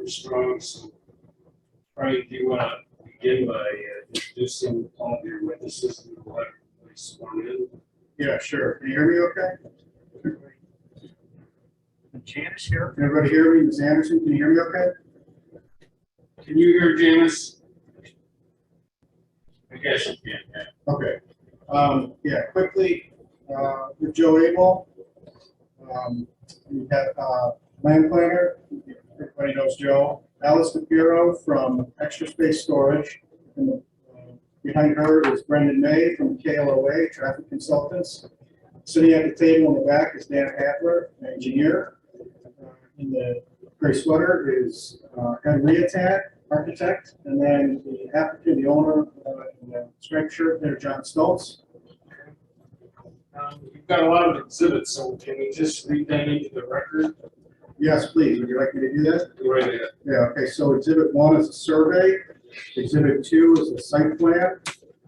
pretty strong. So, Frank, do you want to begin by introducing all of your witnesses and we'll have everybody sworn in? Yeah, sure. Can you hear me okay? Janice here. Can everybody hear me? Ms. Anderson, can you hear me okay? Can you hear Janice? I guess you can. Yeah. Okay. Yeah, quickly, with Joe Abel, we have land planner, everybody knows Joe. Alice DePiero from Extra Space Storage. And, behind her is Brendan May from KLOA, Traffic Consultants. Sitting at the table in the back is Dan Adler, an engineer. In the gray sweater is Ed Leotat, architect, and then the applicant, the owner, in the striped shirt there, John Stoltz. You've got a lot of exhibits, so can we just read that into the record? Yes, please. Would you like me to do that? Go right ahead. Yeah, okay, so exhibit 1 is a survey, exhibit 2 is a site plan,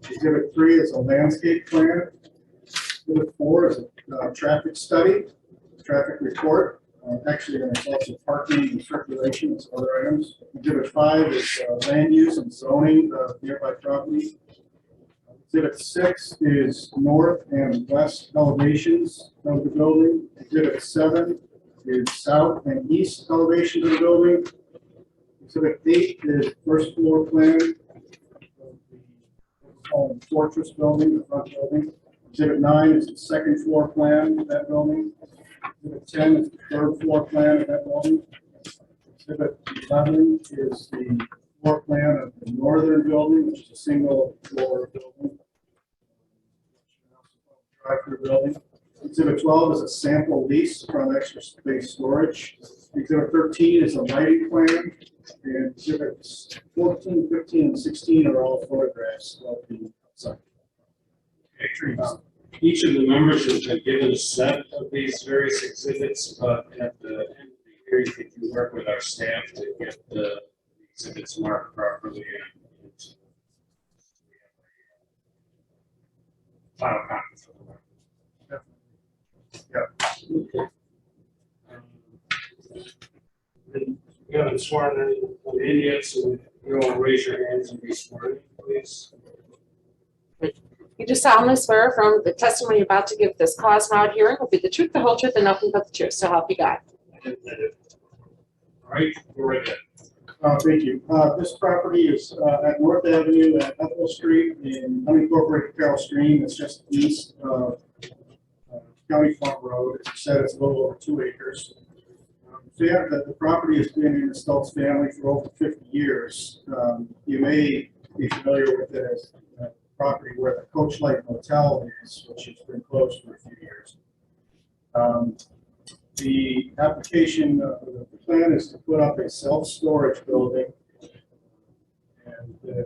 exhibit 3 is a landscape plan, exhibit 4 is a traffic study, traffic report. Actually, there's also parking and circulation and some other items. Exhibit 5 is land use and zoning of nearby property. Exhibit 6 is north and west elevations of the building. Exhibit 7 is south and east elevations of the building. Exhibit 8 is first floor plan of the fortress building, the front building. Exhibit 9 is the second floor plan of that building. Exhibit 10 is the third floor plan of that building. Exhibit 11 is the floor plan of the northern building, which is a single floor building. Drive-through building. Exhibit 12 is a sample lease from Extra Space Storage. Exhibit 13 is a lighting plan. And exhibits 14, 15, and 16 are all photographs of the outside. Each of the members has been given a set of these various exhibits, but at the end of the year, could you work with our staff to get the exhibits marked properly and file copies of them? Yeah. Okay. You haven't sworn anyone in yet, so you all raise your hands and be sworn in, please. You do solemnly swear affirm the testimony you're about to give this cause and out hearing will be the truth, the whole truth, and nothing but the truth. So help you God. All right, go right ahead. Thank you. This property is at North Avenue at Ethel Street in unincorporated Carroll Stream. It's just east of County Farm Road. As you said, it's a little over 2 acres. So yeah, the property has been in the Stoltz family for over 50 years. You may be familiar with it as property where the Coach Light Motel is, which has been closed for a few years. The application, the plan is to put up a self-storage building, and the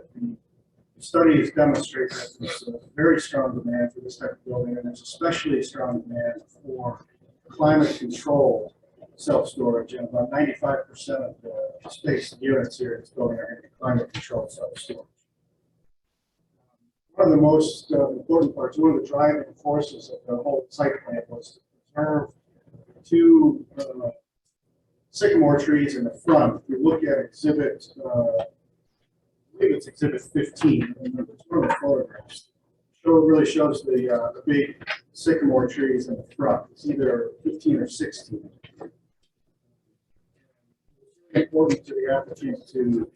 study has demonstrated that there's a very strong demand for this type of building, and there's especially a strong demand for climate-controlled self-storage, and about 95% of the space units here in this building are going to be climate-controlled self-storage. One of the most important parts, one of the driving forces of the whole site plan was to preserve 2 sycamore trees in the front. If you look at exhibit, I believe it's exhibit 15, it's one of the photographs. It really shows the big sycamore trees in the front. It's either 15 or 16. It's important to the applicant to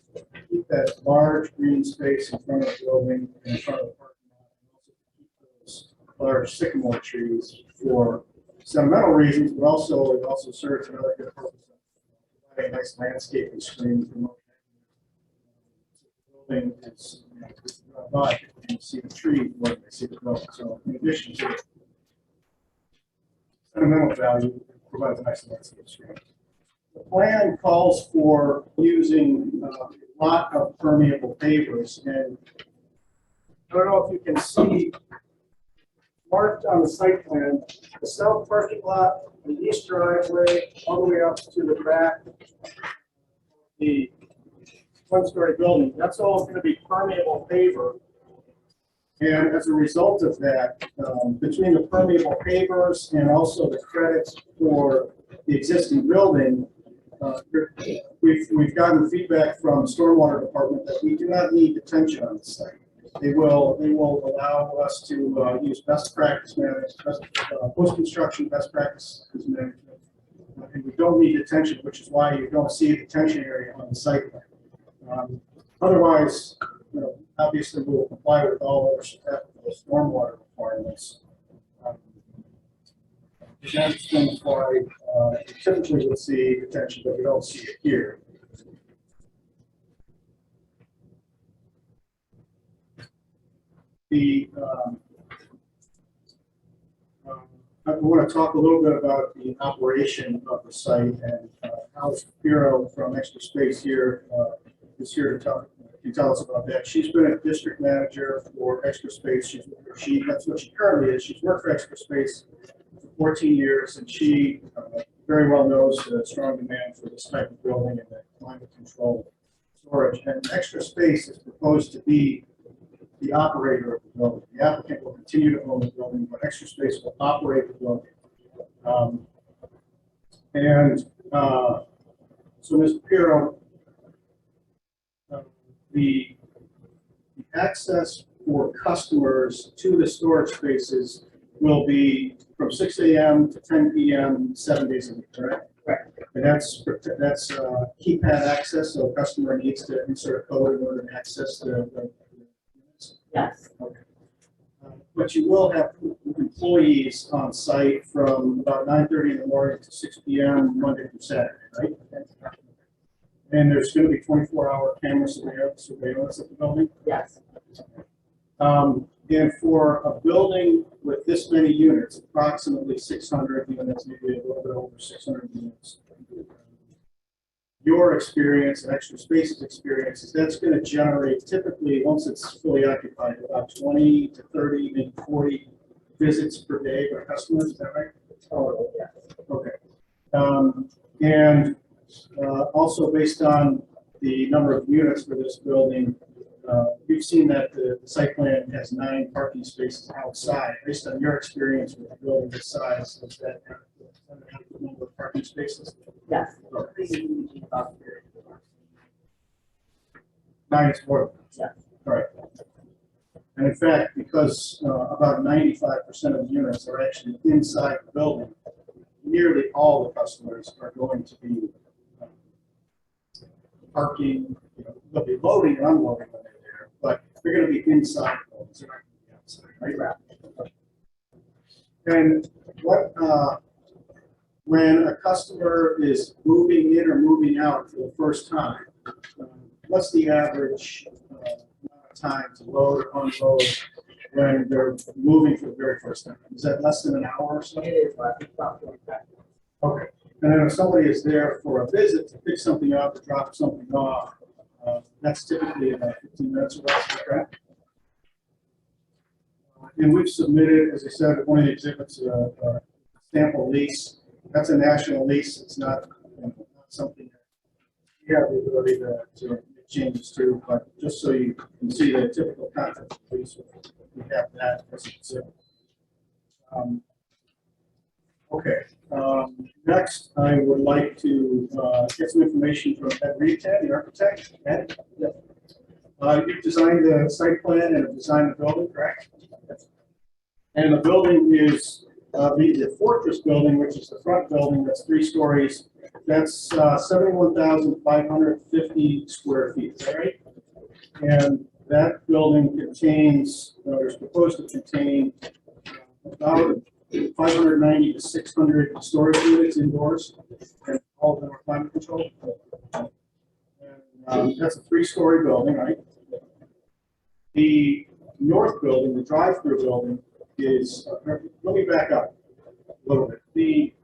keep that large green space in front of the building and in front of the parking lot, and also keep those large sycamore trees for sentimental reasons, but also it also serves another good purpose of providing a nice landscaping screen for the building. Is by and see the tree more than they see the building. So in addition to sentimental value, it provides a nice landscape screen. The plan calls for using a lot of permeable pavers, and I don't know if you can see marked on the site plan the south parking lot, the east driveway, all the way up to the back of the one-story building. That's all going to be permeable paver. And as a result of that, between the permeable pavers and also the credits for the existing building, we've gotten feedback from the stormwater department that we do not need detention on the site. They will allow us to use best practice management, post-construction best practices management. And we don't need detention, which is why you don't see a detention area on the site plan. Otherwise, obviously we'll comply with all the stormwater requirements. That's why you typically would see detention, but we don't see it here. I want to talk a little bit about the operation of the site, and Alice Shapiro from Extra Space here is here to tell us about that. She's been a district manager for Extra Space. That's what she currently is. She's worked for Extra Space for 14 years, and she very well knows the strong demand for this type of building and the climate control storage. And Extra Space is proposed to be the operator of the building. The applicant will continue to own the building, but Extra Space will operate the building. So Ms. Shapiro, the access for customers to the storage spaces will be from 6 a.m. to 10 p.m. 7 days a week, correct? Right. And that's keypad access, so a customer needs to insert a code in order to access the Yes. okay. But you will have employees on site from about 9:30 in the morning to 6 p.m. Monday through Saturday, right? And there's going to be 24-hour camera surveillance at the building. Yes. And for a building with this many units, approximately 600 units, maybe a little bit over 600 units, your experience and Extra Space's experience is that's going to generate typically, once it's fully occupied, about 20 to 30, maybe 40 visits per day by customers. Is that right? Total, yes. Okay. Also based on the number of units for this building, you've seen that the site plan has 9 parking spaces outside. Based on your experience with a building this size, does that have the number of parking spaces? Yes. Okay. 9 is more. Yes. All right. And in fact, because about 95% of the units are actually inside the building, nearly all the customers are going to be parking. They'll be loading and unloading when they're there, but they're going to be inside the buildings. They're not going to be outside, right? And when a customer is moving in or moving out for the first time, what's the average amount of time to load or unload when they're moving for the very first time? Is that less than an hour or so? It is about 45 minutes. Okay. And then if somebody is there for a visit to pick something up or drop something off, that's typically about 15 minutes or less, correct? And we've submitted, as I said, one of the exhibits, a sample lease. That's a national lease. It's not, not something that you have the ability to make changes to, but just so you can see the typical content of the lease, we have that as an exhibit. Okay. Next, I would like to get some information from Ed Reedhead, the architect. Ed? Yep. You've designed the site plan and have designed the building, correct? Yes. And the building is the Fortress building, which is the front building, that's 3 stories. That's 71,550 square feet, is that right? And that building contains, is proposed to contain about 590 to 600 storage units indoors, and all of them are climate controlled. And that's a 3-story building, right? The north building, the drive-through building, is, let me back up a little bit. The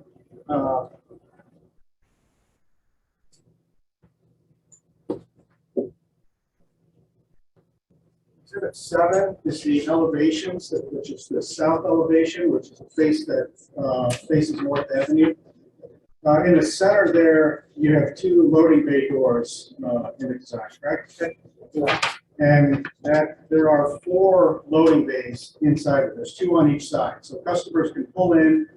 Exhibit 7 is the elevations, which is the south elevation, which is the face that faces North Avenue. In the center there, you have 2 loading bay doors in the design, correct? And that there are 4 loading bays inside of it. There's 2 on each side. So customers can pull in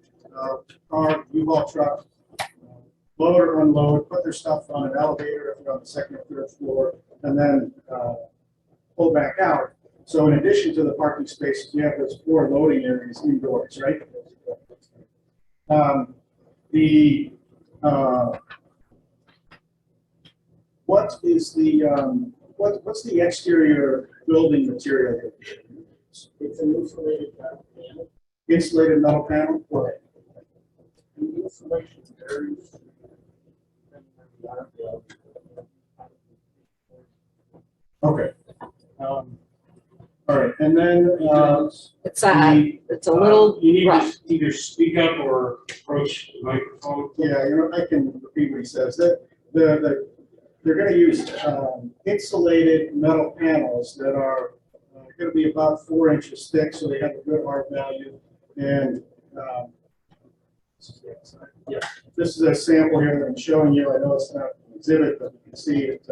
car, U-Haul truck, load or unload, put their stuff on an elevator if they're on the second or third floor, and then pull back out. So in addition to the parking spaces, you have those 4 loading areas indoors, right? What is the what's the exterior building material? It's an insulated panel. Insulated metal panel? Right. And the insulation varies. depending on the Okay. All right, and then, It's a little You need to rough. either speak up or approach the microphone. yeah, I can repeat what he says, that they're gonna use, insulated metal panels that are gonna be about 4 inches thick, so they have a good R value, and, Yeah. this is a sample here that I'm showing you, I know it's not an exhibit, but you can see it,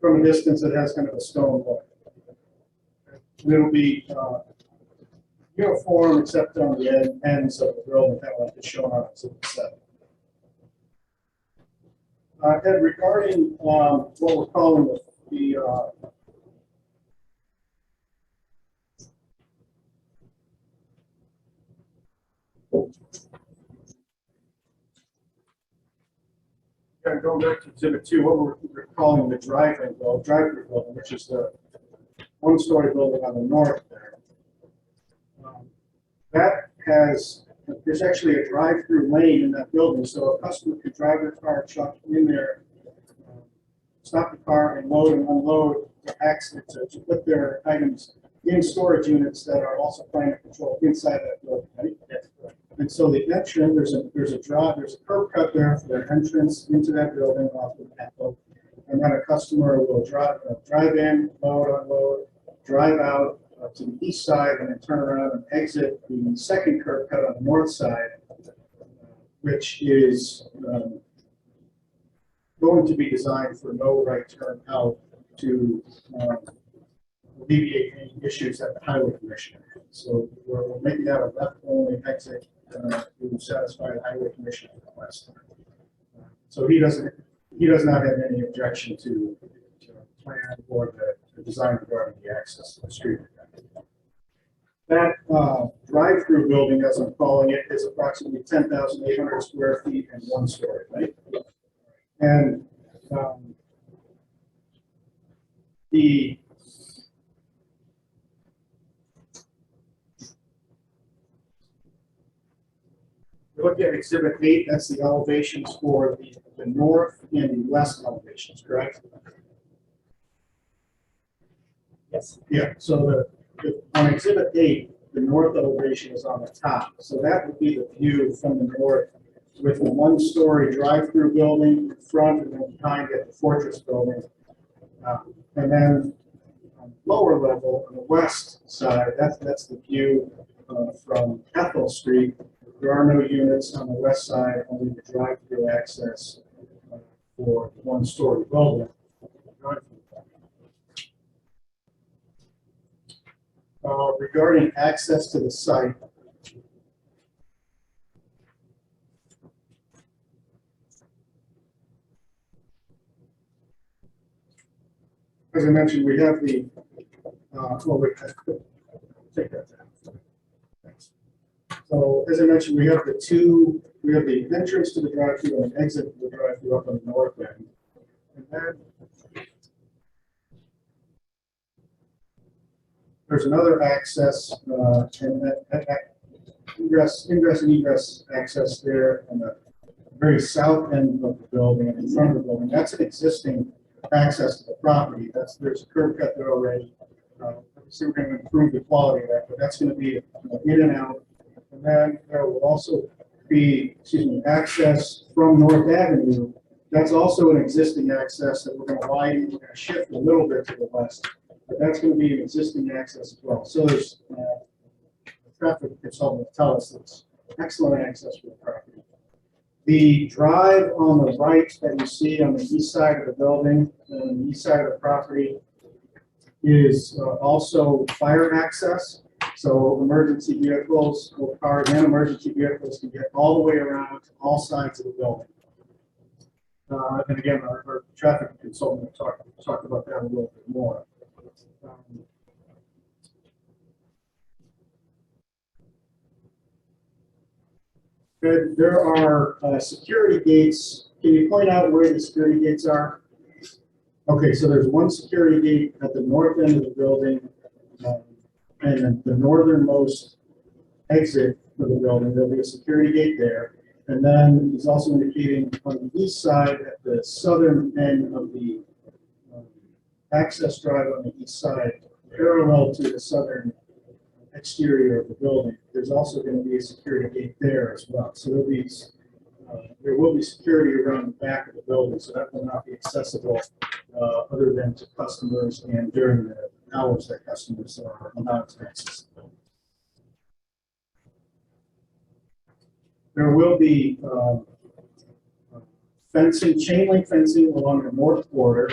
from a distance, it has kind of a stone look. And it'll be, uniform except on the ends of the building, kind of like it's shown on exhibit 7. And regarding what we're calling the going back to exhibit 2, what we're calling the drive-through building, which is the 1-story building on the north there. That has, there's actually a drive-through lane in that building, so a customer could drive their car, truck in there, stop the car and load and unload to put their items in storage units that are also climate controlled inside that building, right? And so the entrance, there's a curb cut there for their entrance into that building off the backhoe. And then a customer will drive in, load, unload, drive out to the east side, and then turn around and exit the second curb cut on the north side, which is going to be designed for no right turn out to alleviate any issues that the highway commission has. So we're making that a left-only exit to satisfy the highway commission request. So he does not have any objection to the plan or the design regarding the access to the street. That drive-through building, as I'm calling it, is approximately 10,800 square feet and 1 story, right? And we look at exhibit 8, that's the elevations for the north and the west elevations, correct? Yes. Yeah, so on exhibit 8, the north elevation is on the top. So that would be the view from the north with the 1-story drive-through building in front, and then behind it, the fortress building. And then on the lower level, on the west side, that's the view from Ethel Street. There are no units on the west side, only the drive-through access for the 1-story building. Regarding access to the site, as I mentioned, we have the, take that down. Thanks. So as I mentioned, we have the entrance to the drive-through and exit to the drive-through up on the north end. And then there's another access, and that ingress and egress access there on the very south end of the building and in front of the building. That's an existing access to the property. There's a curb cut there already. Obviously, we're going to improve the quality of that, but that's going to be in and out. And then there will also be, access from North Avenue. That's also an existing access that we're going to widen. We're going to shift a little bit to the west, but that's going to be an existing access as well. So there's traffic consultant tell us it's excellent access for the property. The drive on the right that you see on the east side of the building, and the east side of the property, is also fire access. So emergency vehicles, both cars and emergency vehicles, can get all the way around to all sides of the building. And again, our traffic consultant talked about that a little bit more. There are security gates. Can you point out where the security gates are? Okay, so there's one security gate at the north end of the building, and then the northernmost exit for the building, there'll be a security gate there. And then he's also indicating on the east side, at the southern end of the access drive on the east side, parallel to the southern exterior of the building, there's also going to be a security gate there as well. So there will be security around the back of the building, so that will not be accessible other than to customers and during the hours that customers are allowed to access the building. There will be fencing, chain link fencing along the north border.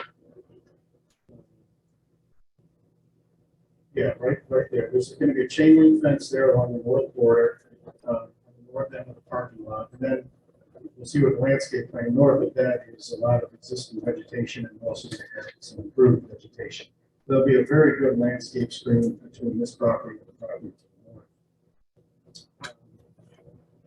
Yeah, right there. There's going to be a chain link fence there along the north border, on the north end of the parking lot. And then you'll see with the landscape plan, north of that is a lot of existing vegetation and also some improved vegetation. There'll be a very good landscape screen between this property and the property to the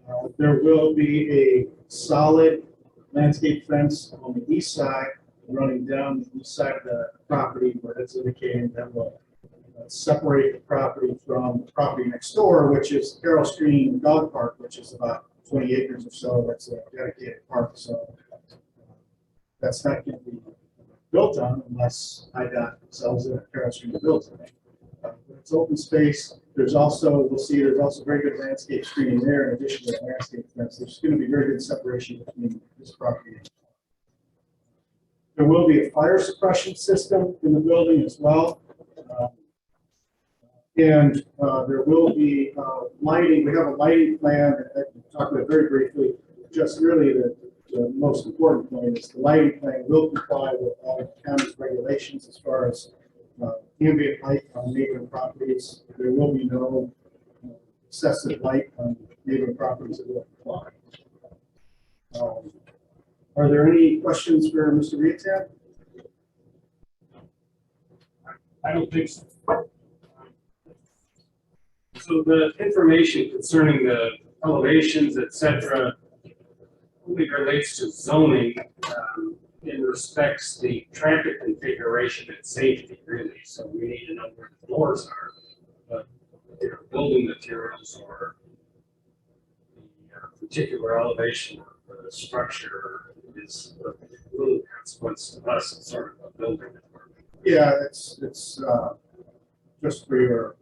north. There will be a solid landscape fence on the east side, running down the east side of the property, where it's indicating that will separate the property from the property next door, which is Carroll Stream Dog Park, which is about 20 acres or so. That's a dedicated park, so that's not going to be built on unless IDOT sells it at Carroll Stream to build it. It's open space. There's also, we'll see, there's also very good landscape screening there in addition to the landscape fence. There's going to be very good separation between this property and there will be a fire suppression system in the building as well. And there will be lighting. We have a lighting plan that I can talk about very briefly. Just really the most important point is the lighting plan will comply with all the county's regulations as far as ambient light on neighboring properties. There will be no excessive light on neighboring properties that will comply. Are there any questions for Mr. Riatan? I don't think so. So the information concerning the elevations, et cetera, only relates to zoning in respects the traffic configuration and safety, really. So we need to know where the floors are, but building materials or the particular elevation of the structure is of little consequence to us. It's sort of a building. Yeah, it's just for your.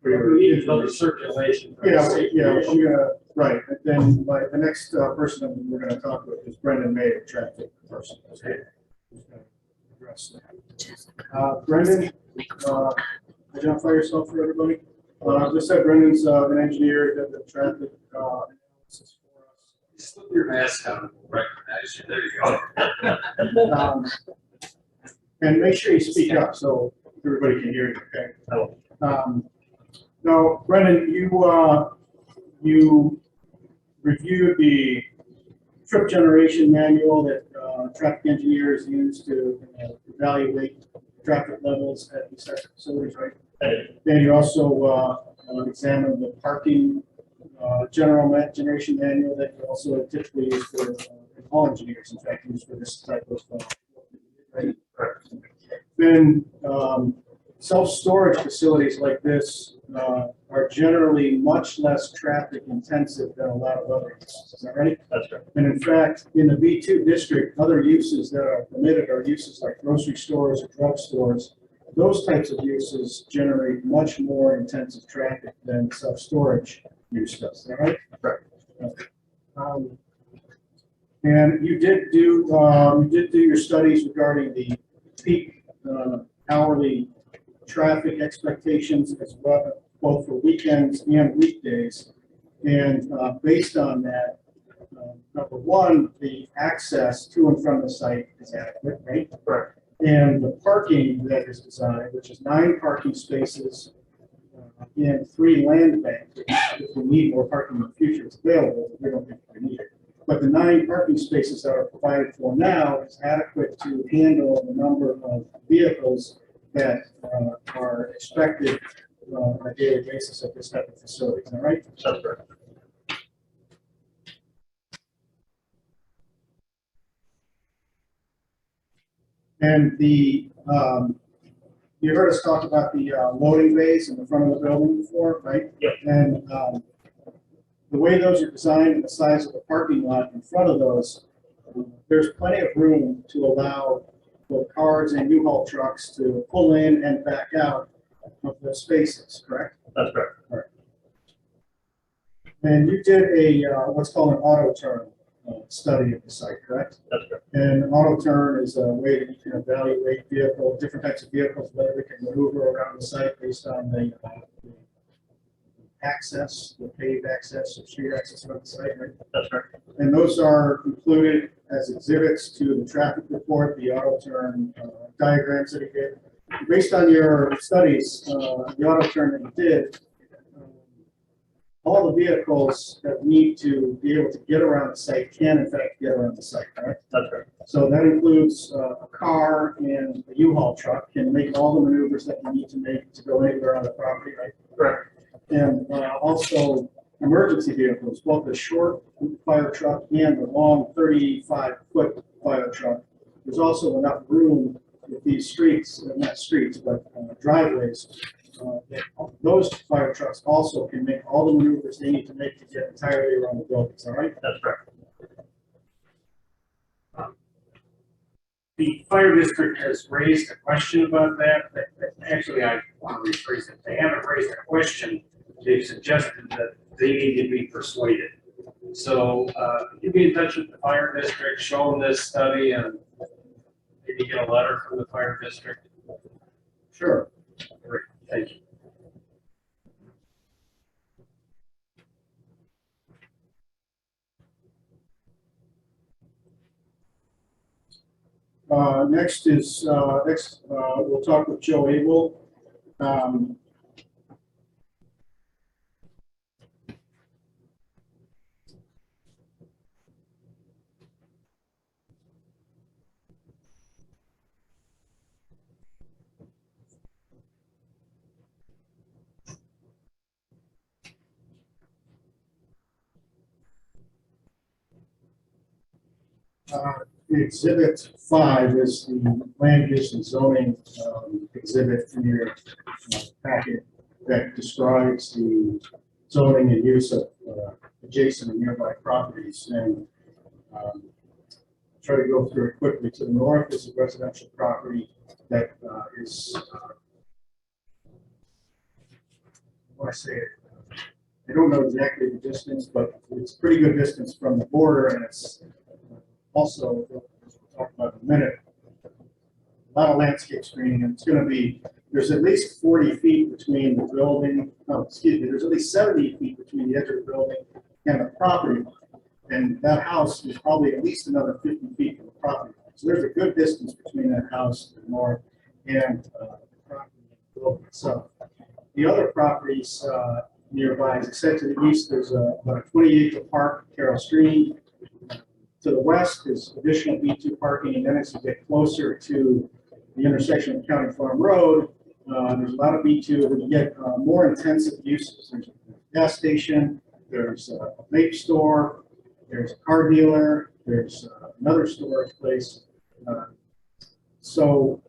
We need to build a circulation. Yeah, I'm gonna, right, and then the next person we're gonna talk with is Brendan May, the traffic person. Okay. Who's gonna address that. Brendan, identify yourself for everybody. As I said, Brendan's an engineer that the traffic analysis for us. Slip your mask on, we'll recognize you. There you go. And make sure you speak up so everybody can hear you, okay? Now, Brendan, you reviewed the trip generation manual that traffic engineers use to evaluate traffic levels at these types of facilities, right? Then you also examined the parking generation manual that you also typically use for all engineers, in fact, use for this type of right? Then self-storage facilities like this are generally much less traffic intensive than a lot of other uses. Is that right? That's right. And in fact, in the B2 district, other uses that are permitted are uses like grocery stores or drug stores. Those types of uses generate much more intensive traffic than self-storage use does. Is that right? Right. Okay. And you did do your studies regarding the peak hourly traffic expectations as well, both for weekends and weekdays. And based on that, number one, the access to and from the site is adequate, right? Correct. And the parking that is designed, which is 9 parking spaces and 3 land banks. If we need more parking in the future, it's available, but we don't think we need it. But the 9 parking spaces that are provided for now is adequate to handle the number of vehicles that are expected on a daily basis at this type of facility. Is that right? That's correct. And you heard us talk about the loading bays in the front of the building before, right? Yep. And the way those are designed and the size of the parking lot in front of those, there's plenty of room to allow the cars and U-Haul trucks to pull in and back out of the spaces, correct? That's correct. And you did a what's called an auto turn study of the site, correct? That's correct. And auto turn is a way that you can evaluate different types of vehicles, whether they can maneuver around the site based on the access, the paved access or street access on the site, right? That's correct. And those are included as exhibits to the traffic report, the auto turn diagrams that you did. Based on your studies, the auto turn that you did, all the vehicles that need to be able to get around the site can in fact get around the site, correct? That's correct. So that includes a car and a U-Haul truck can make all the maneuvers that you need to make to go anywhere on the property, right? Correct. And also emergency vehicles, both the short fire truck and the long 35-foot fire truck. There's also enough room with these streets, not streets, but driveways. Those fire trucks also can make all the maneuvers they need to make to get entirely around the buildings, all right? That's correct. The fire district has raised a question about that. Actually, I want to rephrase it. They haven't raised a question. They've suggested that they need to be persuaded. So you be in touch with the fire district, show them this study, and maybe get a letter from the fire district. Sure. Great, thank you. Next, we'll talk with Joe Abel. Exhibit 5 is the land use and zoning exhibit in your packet that describes the zoning and use of adjacent and nearby properties. And try to go through it quickly. To the north is a residential property that is, when I say it, I don't know exactly the distance, but it's pretty good distance from the border, and it's also, we'll talk about in a minute, a lot of landscape screening, and it's going to be, there's at least 40 feet between the building, there's at least 70 feet between the edge of the building and the property line. And that house is probably at least another 50 feet from the property line. So there's a good distance between that house to the north and the property building itself. The other properties nearby, as I said, to the east, there's about a 20-acre park, Carroll Stream. To the west is additional B2 parking, and then as you get closer to the intersection of County Farm Road, there's a lot of B2, but you get more intensive uses. There's a gas station, there's a vape store, there's a car dealer, there's another storage place. So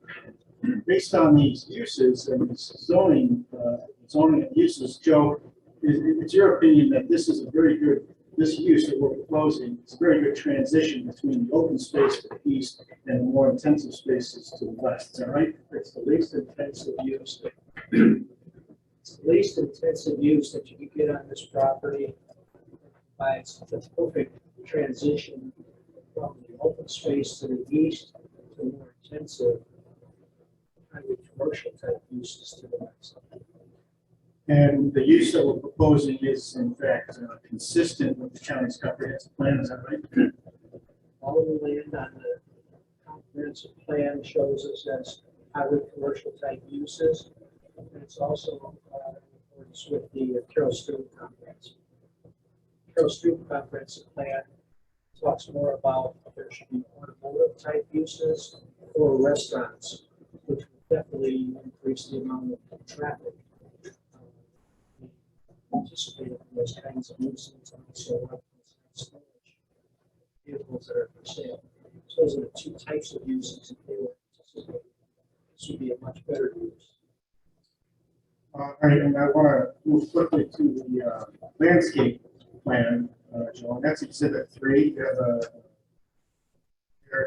based on these uses and this zoning and uses, Joe, it's your opinion that this is a very good, this use that we're proposing, it's a very good transition between the open space to the east and the more intensive spaces to the west. Is that right? It's the least intensive use. It's the least intensive use that you can get on this property. It's the perfect transition from the open space to the east to more intensive highway commercial type uses to the west. And the use that we're proposing is in fact consistent with the county's comprehensive plan, is that right? All of the land on the comprehensive plan shows us as highway commercial type uses. And it's also in accordance with the Carroll Stream comprehensive. Carroll Stream comprehensive plan talks more about there should be automotive type uses or restaurants, which would definitely increase the amount of traffic. Anticipate those kinds of uses and also storage vehicles that are for sale. So those are the two types of uses that they were anticipating. This would be a much better use. All right, and I want to move quickly to the landscape plan, Joe, and that's exhibit 3. You have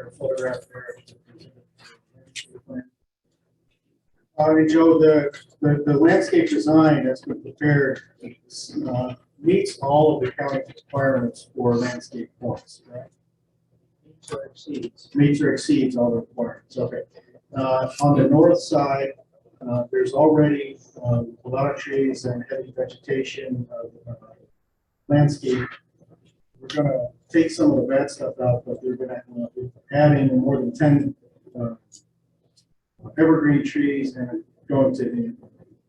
a photograph there. And Joe, the landscape design that's been prepared meets all of the county requirements for landscape points, right? Meets or exceeds all the requirements, okay. On the north side, there's already a lot of trees and heavy vegetation landscape. We're going to take some of the bad stuff out, but we're going to add in more than 10 evergreen trees and going to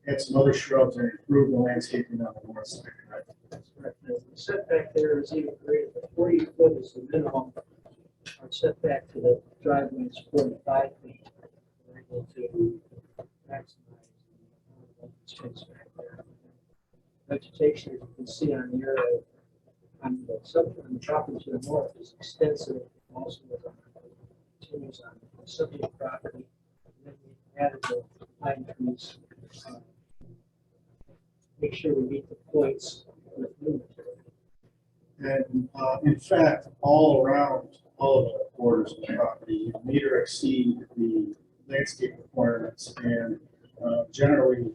add some other shrubs and improve the landscaping on the north side. Right? That's correct. The setback there is even greater. 40 foot is the minimum. Our setback to the driveway is 45 feet. We're able to maximize the space back there. Vegetation, as you can see on the area, on the property to the north is extensive. Also, continues on the subject property. And then we added the pine trees. Make sure we meet the points with new material. And in fact, all around all of the borders of the property, meet or exceed the landscape requirements and generally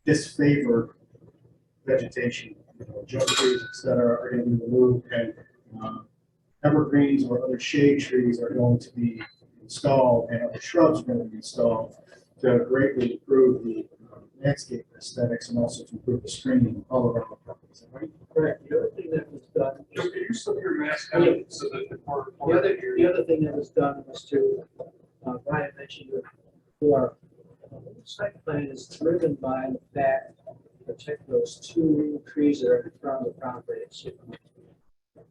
disfavor vegetation. Junk trees, etc., are going to be removed, and evergreens or other shade trees are going to be installed, and other shrubs are going to be installed to greatly improve the landscape aesthetics and also to improve the screening all around the property. Is that right? Correct. The other thing that was done. Can you slip your mask Yeah. on so that the court The other thing that was done was to, Brian mentioned it before, the site plan is driven by the fact to protect those 2 trees that are in front of the property.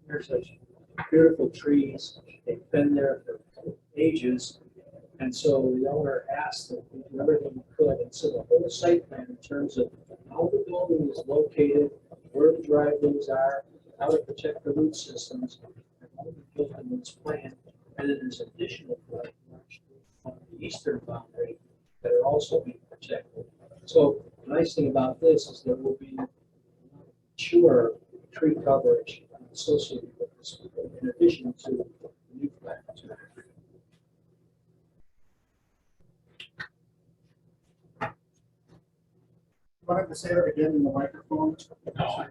They're such beautiful trees. They've been there for ages. And so the owner asked that we do everything we could. And so the whole site plan in terms of how the building is located, where the driveways are, how to protect the root systems, and all the built in this plan. And then there's additional like on the eastern boundary that are also being protected. So the nice thing about this is there will be mature tree coverage associated with this, in addition to the new plan. Want to say that again in the microphone? No,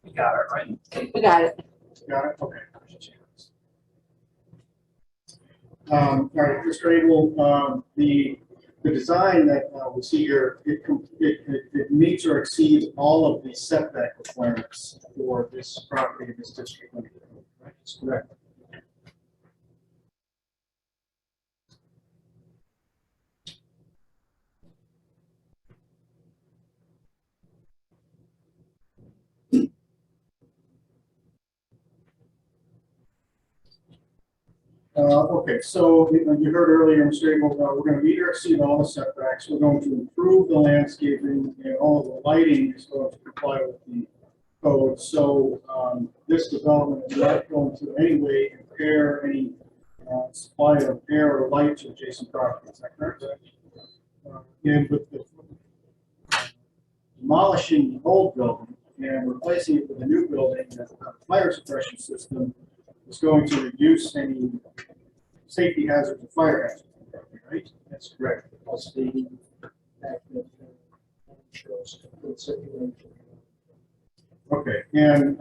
you got it right. We got it. Got it? Okay. All right, Mr. Abel, the design that we see here, it meets or exceeds all of the setback requirements for this property, this district. Right? That's correct. Okay, so you heard earlier, Mr. Abel, we're going to meet or exceed all the setbacks. We're going to improve the landscaping, and all of the lighting is going to comply with the code. So this development is not going to in any way impair any supply of air or light to adjacent properties. Is that correct? And with the demolishing the old building and replacing it with a new building, the fire suppression system is going to reduce any safety hazards and fire hazards, right? That's correct. Plus the fact that shows good circulation. Okay, and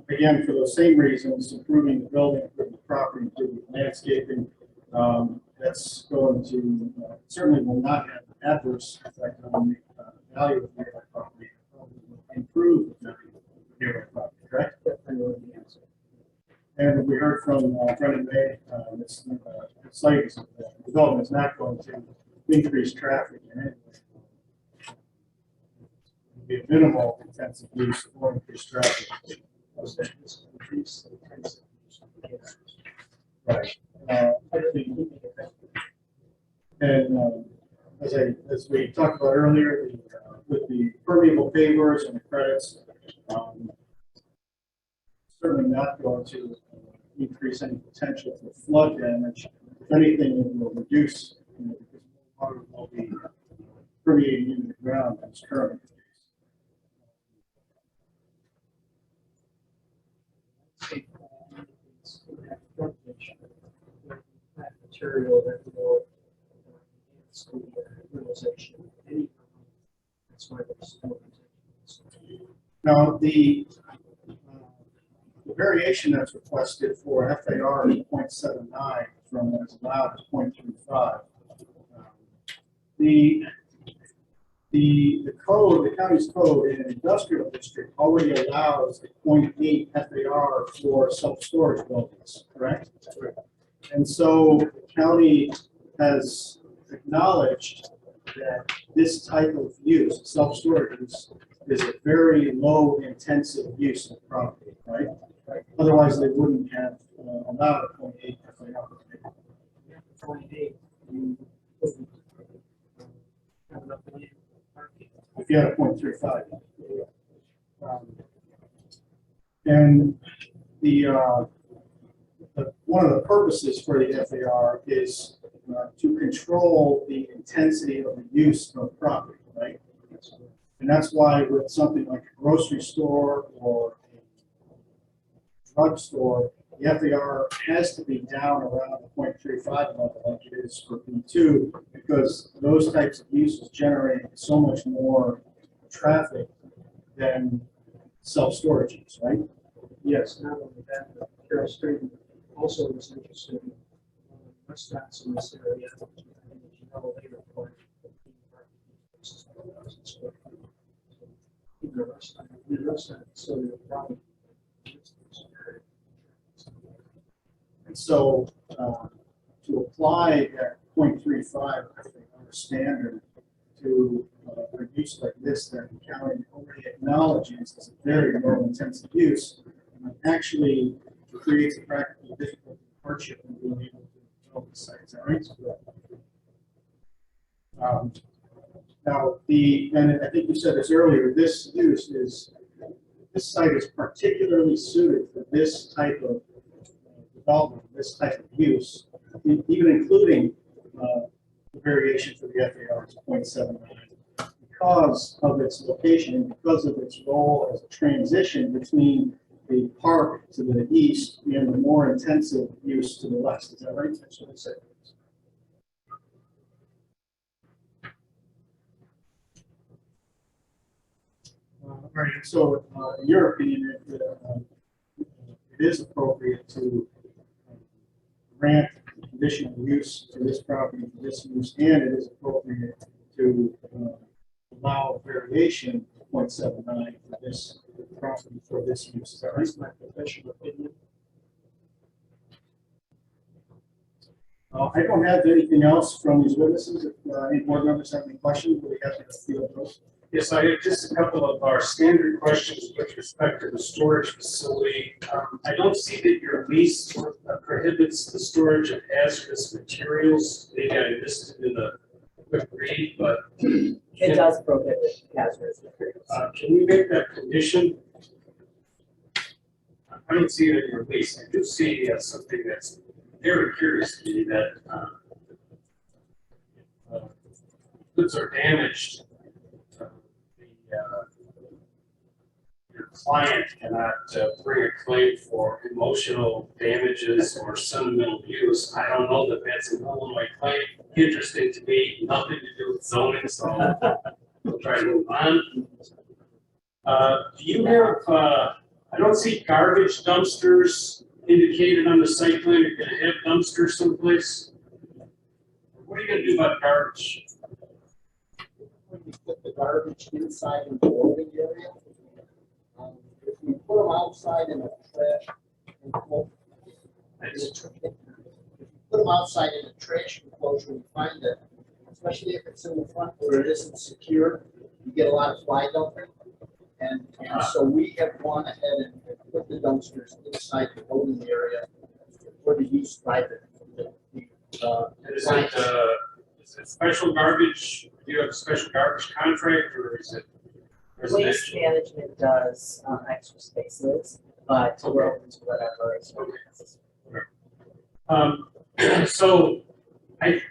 again, for those same reasons, improving the building, improving the property, improving the landscaping, that's going to certainly will not have an adverse effect on the value of the nearby property. Improve the value of the nearby property, correct? Definitely the answer. And we heard from Brendan May, this site development is not going to increase traffic in any way. be a minimal intensive use or increased traffic. Was that this increase in intensive use? Right. As we talked about earlier, with the permeable pavers and the credits, certainly not going to increase any potential for flood damage. If anything, it will reduce, because water will be permeating into the ground as currently. Material that will enhance the realization of any. That's why there's no. Now, the variation that's requested for FAR is 0.79 from what is allowed is 0.35. The code, the county's code in an industrial district already allows a 0.8 FAR for self-storage buildings, correct? And so the county has acknowledged that this type of use, self-storage use, is a very low intensive use of property, right? Otherwise, they wouldn't have allowed a 0.8 FAR. 0.8, you wouldn't have enough land. If you had a 0.35. And one of the purposes for the FAR is to control the intensity of the use of property, right? And that's why with something like a grocery store or a drugstore, the FAR has to be down around the 0.35 level like it is for B2, because those types of uses generate so much more traffic than self-storage use, right? Yes, not only that, but Carol Street also was interested in restaurants in this area. And as you know, they report 15 parking spaces per 1,000 square feet. In the restaurant, so you're probably. And so to apply that 0.35 standard to a use like this that the county already acknowledges as a very low intensive use, actually creates a practical difficulty hardship in being able to develop the site. Is that right? Now, and I think you said this earlier, this site is particularly suited for this type of development, this type of use, even including the variation for the FAR is 0.79, because of its location and because of its role as a transition between the park to the east and the more intensive use to the west. Is that right? That's what I said. All right. So, in your opinion, it is appropriate to grant conditional use to this property for this use, and it is appropriate to allow variation of 0.79 for this property for this use. Is that right? My professional opinion. I don't have anything else from these witnesses. If any board members have any questions, we'll be happy to field those. Yes, I have just a couple of our standard questions with respect to the storage facility. I don't see that your lease prohibits the storage of hazardous materials. Maybe I missed it in the quick read, but It does prohibit hazardous materials. can you make that condition? I don't see it in your lease. I do see something that's very curious to me, that goods are damaged. Your client cannot bring a claim for emotional damages or sentimental use. I don't know that that's an Illinois claim. Interesting to me, nothing to do with zoning, so we'll try to move on. Do you have, I don't see garbage dumpsters indicated on the site plan. You're gonna have dumpsters someplace? What are you gonna do about garbage? When you put the garbage inside in the loading area, if you put them outside in a trash enclosure, put them outside in a trash enclosure, you find that, especially if it's in the front where it isn't secure, you get a lot of fly dumping. And so we have gone ahead and put the dumpsters inside the loading area for the use by Is it special garbage? Do you have a special garbage contract or is it Waste residential? management does extra spaces, but we're open to whatever is necessary. So I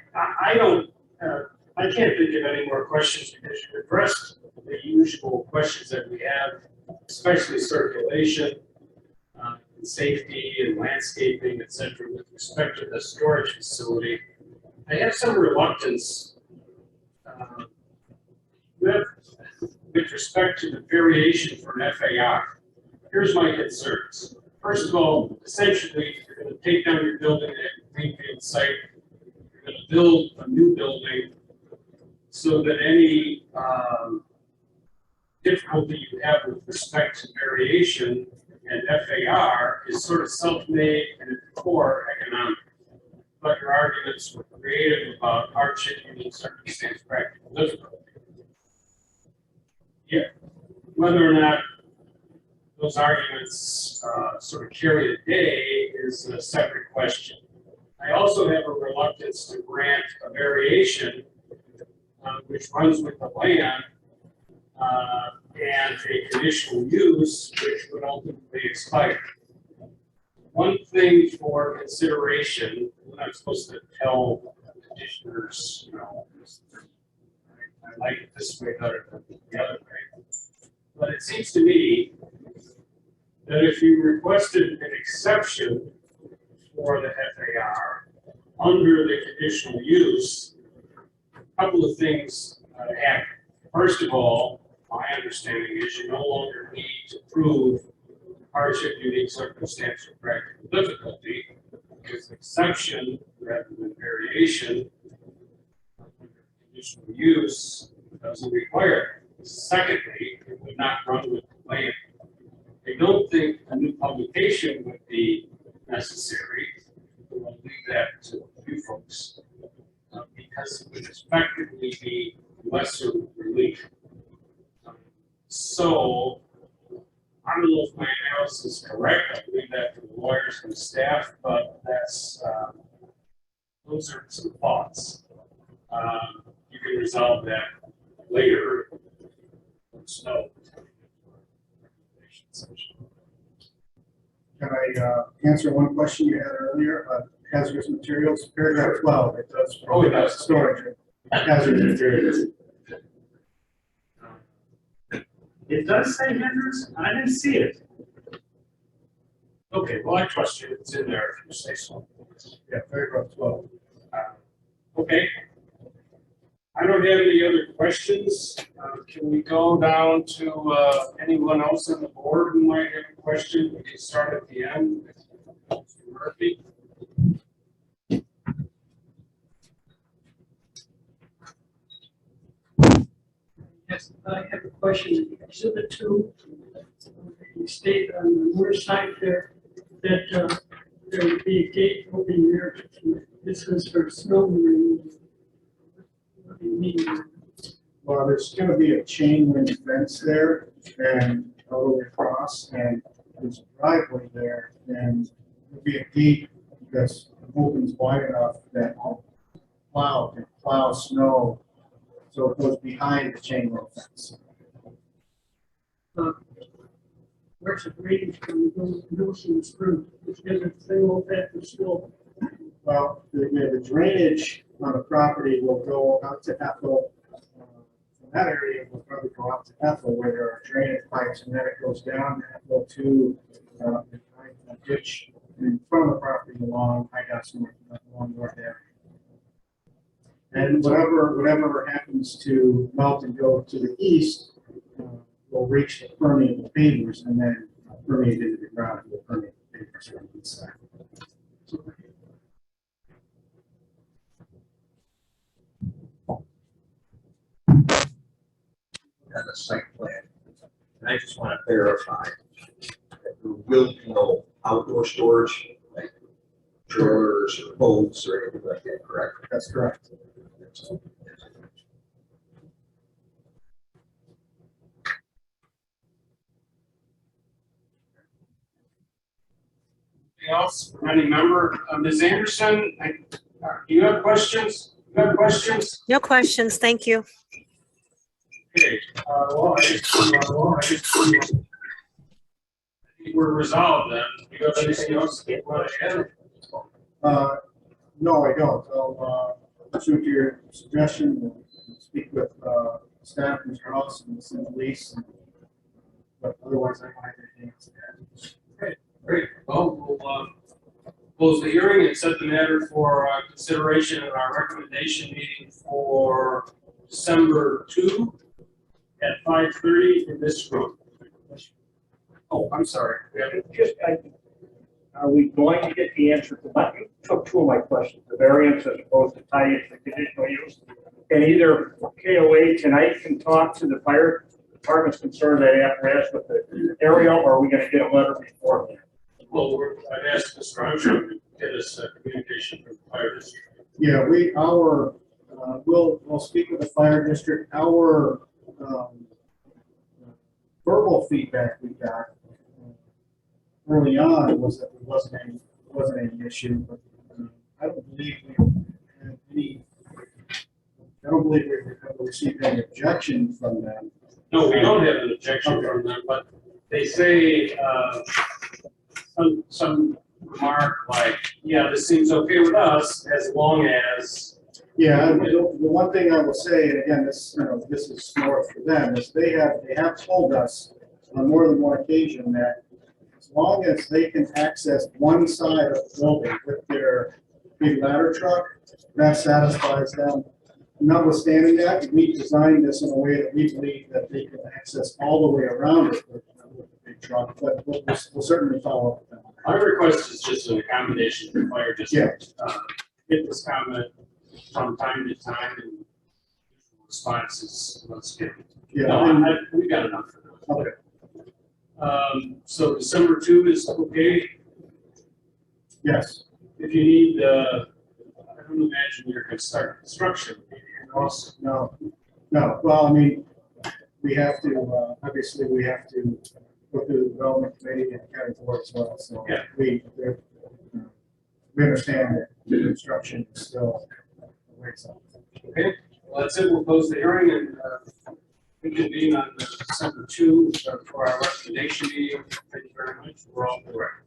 don't, I can't think of any more questions because you addressed the usual questions that we have, especially circulation, and safety and landscaping, et cetera, with respect to the storage facility. I have some reluctance with respect to the variation for an FAR. Here's my concerns. First of all, essentially, you're going to take down your building at a greenfield site. You're going to build a new building so that any difficulty you have with respect to variation and FAR is sort of self-made and at the core economic. But your arguments were creative about hardship, unique circumstance, practical difficulty. Yeah, whether or not those arguments sort of carry the day is a separate question. I also have a reluctance to grant a variation which runs with the land and a conditional use which would ultimately expire. One thing for consideration, when I'm supposed to tell petitioners, you know, I like it this way better than the other way. But it seems to me that if you requested an exception for the FAR under the conditional use, a couple of things happen. First of all, my understanding is you no longer need to prove hardship, unique circumstance, or practical difficulty, because exception rather than variation under conditional use doesn't require it. Secondly, it would not run with the land. I don't think a new publication would be necessary. We'll leave that to you folks because it would effectively be lesser relief. So I don't know if my analysis is correct. I leave that to the lawyers and the staff, but that's those are some thoughts. You can resolve that later. So. Can I answer one question you had earlier about hazardous materials? Paragraph 12, it does. Oh, it does. Storage of hazardous materials. It does say hazardous? I didn't see it. Okay, well, I trust you. It's in there if you say so. Yeah, paragraph 12. Okay. I don't have any other questions. Can we go down to anyone else on the board who might have a question? We can start at the end. Mr. Murphy. Yes, I have a question. Exhibit 2, you state on the north side there that there would be a gate opening there. This is for snow removal. What do you mean? Well, there's going to be a chain link fence there and a little cross, and there's a driveway there, and there'll be a gate that's opens wide enough that plow can plow snow, so it goes behind the chain link fence. Where's the drainage coming from? Notion through. It's going to thing all that and snow. Well, the drainage on the property will go out to Ethel. From that area, will probably go out to Ethel where there are drainage pipes, and then it goes down to Ethel to a ditch in front of the property along along north area. And whatever happens to melt and go to the east will reach the permeable pavers and then permeate into the ground and will permeate the pavers from the east side. And the site plan. And I just want to verify that there will be no outdoor storage, like trailers or boats or anything like that, correct? That's correct. anything else from any member? Ms. Anderson, do you have questions? You have questions? No questions, thank you. Okay, well, I think we're resolved then. Do you have anything else you want to add? No, I don't. I'll pursue to your suggestion, and speak with staff, Mr. House, and Mr. Lease. But otherwise, I don't have anything else to add. Great. Well, we'll close the hearing and set the matter for consideration in our recommendation meeting for December 2 at 5:30 in this room. Oh, I'm sorry. We have Are we going to get the answer to that? You took two of my questions, the variance as opposed to tie it to the conditional use. And either KOA tonight can talk to the fire department's concern that apparatus with the aerial, or are we gonna get a letter before that? Well, I'd ask Mr. Armstrong to get us communication from the fire district. Yeah, we'll speak with the fire district. Our verbal feedback we got early on was that there wasn't any issue, but I don't believe we had any. I don't believe we've ever received any objection from them. No, we don't have an objection from them, but they say some remark like, yeah, this seems okay with us as long as. Yeah, and the one thing I will say, and again, this is more for them, is they have told us on more than one occasion that as long as they can access one side of the building with their big ladder truck, that satisfies them. Notwithstanding that, we designed this in a way that we believe that they can access all the way around it with the big truck, but we'll certainly follow up with them. My request is just an accommodation for the fire district. Get this comment from time to time and responses, let's get. Yeah, No, we got enough for that. Okay. So December 2 is okay. Yes. If you need, I don't imagine you're going to start construction. No. Well, I mean, we have to, obviously, we have to go through the development committee and county board as well. So Yeah. we understand that the construction is still a ways off. Okay, well, that's it. We'll close the hearing and reconvene on December 2 for our recommendation meeting. Thank you very much. We're all correct.